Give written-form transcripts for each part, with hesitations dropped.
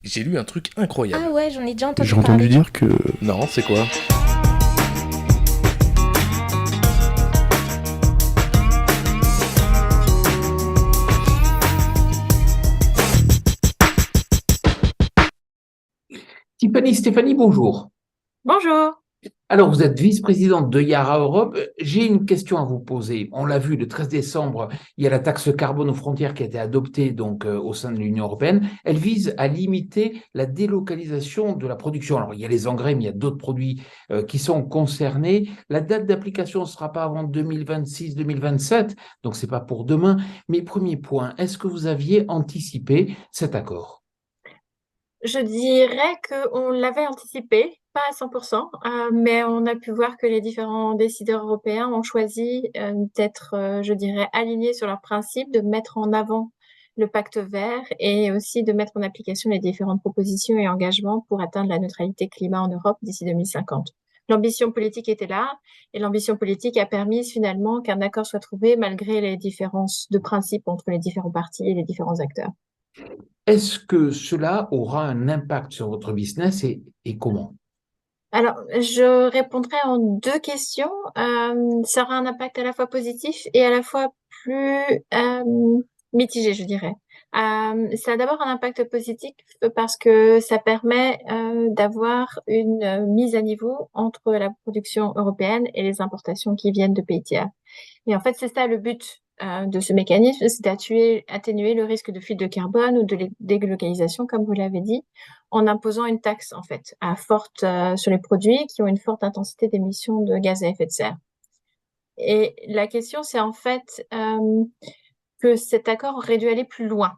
J'ai lu un truc Ah incroyable. ouais, j'en ai déjà J'ai entendu entendu parler. dire que Non, c'est quoi? Stéphanie, bonjour. Bonjour. Alors, vous êtes vice-présidente de Yara Europe. J'ai une question à vous poser. On l'a vu, le 13 décembre, il y a la taxe carbone aux frontières qui a été adoptée au sein de l'Union européenne. Elle vise à limiter la délocalisation de la production. Alors, il y a les engrais, mais il y a d'autres produits qui sont concernés. La date d'application ne sera pas avant 2026-2027, donc c'est pas pour demain. Mais premier point, est-ce que vous aviez anticipé cet accord? Je dirais qu'on l'avait anticipé, pas à 100%, mais on a pu voir que les différents décideurs européens ont choisi d'être, je dirais, alignés sur leurs principes, de mettre en avant le pacte vert et aussi de mettre en application les différentes propositions et engagements pour atteindre la neutralité climat en Europe d'ici 2050. L'ambition politique était là et l'ambition politique a permis finalement qu'un accord soit trouvé malgré les différences de principe entre les différents partis et les différents acteurs. Est-ce que cela aura un impact sur votre business et comment? Alors, je répondrai en deux questions. Ça aura un impact à la fois positif et à la fois plus mitigé, je dirais. Ça a d'abord un impact positif parce que ça permet d'avoir une mise à niveau entre la production européenne et les importations qui viennent de pays tiers. Et en fait, c'est ça le but de ce mécanisme, c'est atténuer le risque de fuite de carbone ou de délocalisation, comme vous l'avez dit, en imposant une taxe en fait sur les produits qui ont une forte intensité d'émissions de gaz à effet de serre. Et la question, c'est en fait que cet accord aurait dû aller plus loin.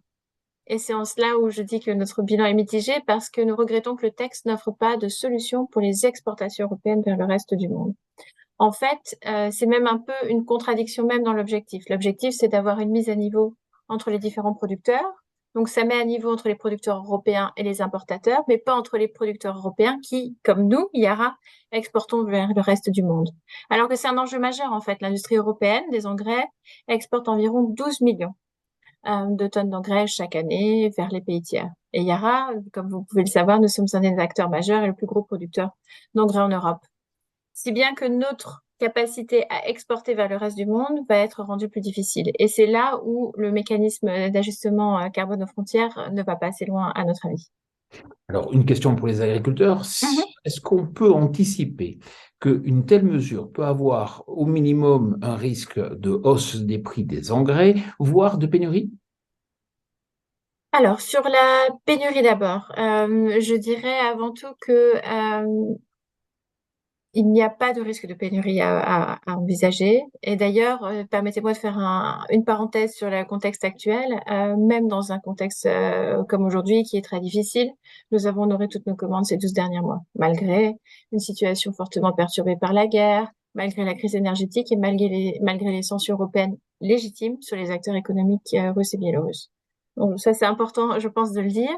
Et c'est en cela où je dis que notre bilan est mitigé parce que nous regrettons que le texte n'offre pas de solution pour les exportations européennes vers le reste du monde. En fait, c'est même un peu une contradiction même dans l'objectif. L'objectif, c'est d'avoir une mise à niveau entre les différents producteurs. Donc, ça met à niveau entre les producteurs européens et les importateurs, mais pas entre les producteurs européens qui, comme nous, Yara, exportons vers le reste du monde. Alors que c'est un enjeu majeur, en fait. L'industrie européenne des engrais exporte environ 12 millions de tonnes d'engrais chaque année vers les pays tiers. Et Yara, comme vous pouvez le savoir, nous sommes un des acteurs majeurs et le plus gros producteur d'engrais en Europe. Si bien que notre capacité à exporter vers le reste du monde va être rendue plus difficile. Et c'est là où le mécanisme d'ajustement carbone aux frontières ne va pas assez loin, à notre avis. Alors, une question pour les agriculteurs. Mhm. Est-ce qu'on peut anticiper qu'une telle mesure peut avoir au minimum un risque de hausse des prix des engrais, voire de pénurie? Alors, sur la pénurie d'abord, je dirais avant tout que il n'y a pas de risque de pénurie à envisager. Et d'ailleurs, permettez-moi de faire une parenthèse sur le contexte actuel. Même dans un contexte comme aujourd'hui, qui est très difficile, nous avons honoré toutes nos commandes ces 12 derniers mois, malgré une situation fortement perturbée par la guerre, malgré la crise énergétique et malgré les sanctions européennes légitimes sur les acteurs économiques russes et biélorusses. Donc ça, c'est important, je pense, de le dire.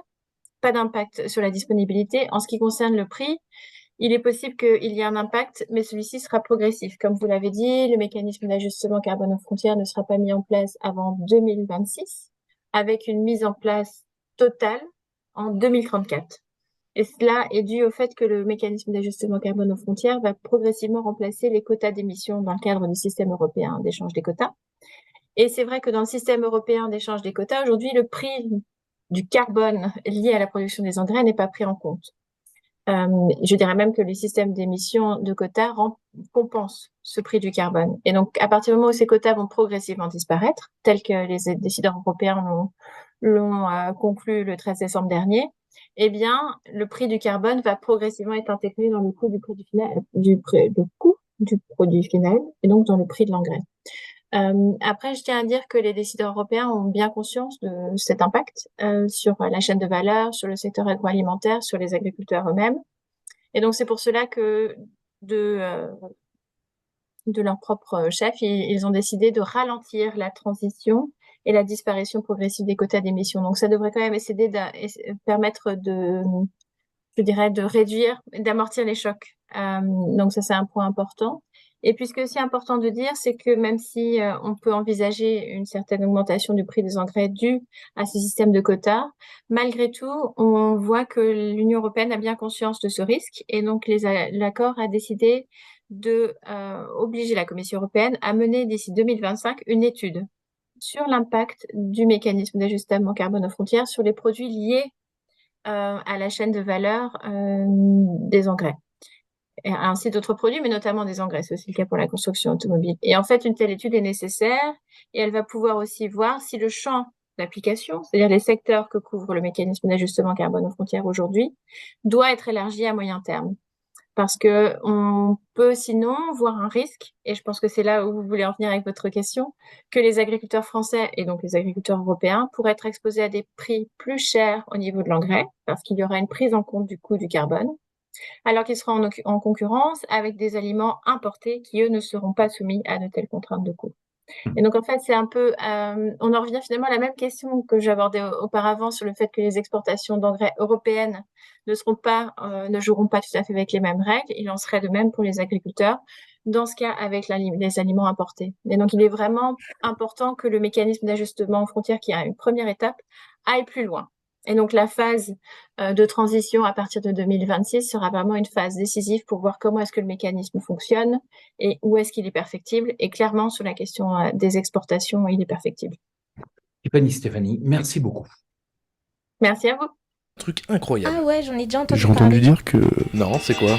Pas d'impact sur la disponibilité. En ce qui concerne le prix, il est possible qu'il y ait un impact, mais celui-ci sera progressif. Comme vous l'avez dit, le mécanisme d'ajustement carbone aux frontières ne sera pas mis en place avant 2026, avec une mise en place totale en 2034. Et cela est dû au fait que le mécanisme d'ajustement carbone aux frontières va progressivement remplacer les quotas d'émissions dans le cadre du système européen d'échange des quotas. Et c'est vrai que dans le système européen d'échange des quotas, aujourd'hui, le prix du carbone lié à la production des engrais n'est pas pris en compte. Je dirais même que le système d'émission de quotas compense ce prix du carbone. Et donc, à partir du moment où ces quotas vont progressivement disparaître, tel que les décideurs européens l'ont conclu le 13 décembre dernier, eh bien, le prix du carbone va progressivement être intégré dans le coût du produit final, le coût du produit final, et donc dans le prix de l'engrais. Après, je tiens à dire que les décideurs européens ont bien conscience de cet impact sur la chaîne de valeur, sur le secteur agroalimentaire, sur les agriculteurs eux-mêmes. Et donc, c'est pour cela que de, euh, de leur propre chef, ils ont décidé de ralentir la transition et la disparition progressive des quotas d'émissions. Donc, ça devrait quand même permettre je dirais, de réduire, d'amortir les chocs. Donc, ça, c'est un point important. Et puis, ce qui est aussi important de dire, c'est que même si on peut envisager une certaine augmentation du prix des engrais due à ces systèmes de quotas, malgré tout, on voit que l'Union européenne a bien conscience de ce risque et donc l'accord a décidé de obliger la Commission européenne à mener d'ici 2025 une étude sur l'impact du mécanisme d'ajustement carbone aux frontières sur les produits liés à la chaîne de valeur des engrais. Et ainsi d'autres produits, mais notamment des engrais. C'est aussi le cas pour la construction automobile. Et en fait, une telle étude est nécessaire et elle va pouvoir aussi voir si le champ d'application, c'est-à-dire les secteurs que couvre le mécanisme d'ajustement carbone aux frontières aujourd'hui, doit être élargi à moyen terme. Parce que on peut sinon voir un risque, et je pense que c'est là où vous voulez en venir avec votre question, que les agriculteurs français et donc les agriculteurs européens pourraient être exposés à des prix plus chers au niveau de l'engrais, parce qu'il y aura une prise en compte du coût du carbone, alors qu'ils seront en concurrence avec des aliments importés qui, eux, ne seront pas soumis à de telles contraintes de coût. Et donc, en fait, c'est un peu, on en revient finalement à la même question que j'abordais auparavant sur le fait que les exportations d'engrais européennes ne joueront pas tout à fait avec les mêmes règles. Il en serait de même pour les agriculteurs, dans ce cas avec les aliments importés. Et donc, il est vraiment important que le mécanisme d'ajustement aux frontières, qui a une première étape, aille plus loin. Et donc, la phase de transition à partir de 2026 sera vraiment une phase décisive pour voir comment est-ce que le mécanisme fonctionne et où est-ce qu'il est perfectible. Et clairement, sur la question des exportations, il est perfectible. Stéphanie, merci beaucoup. Merci à vous. Truc incroyable. Ah ouais, j'en ai déjà entendu J'ai entendu parler. dire que Non, c'est quoi?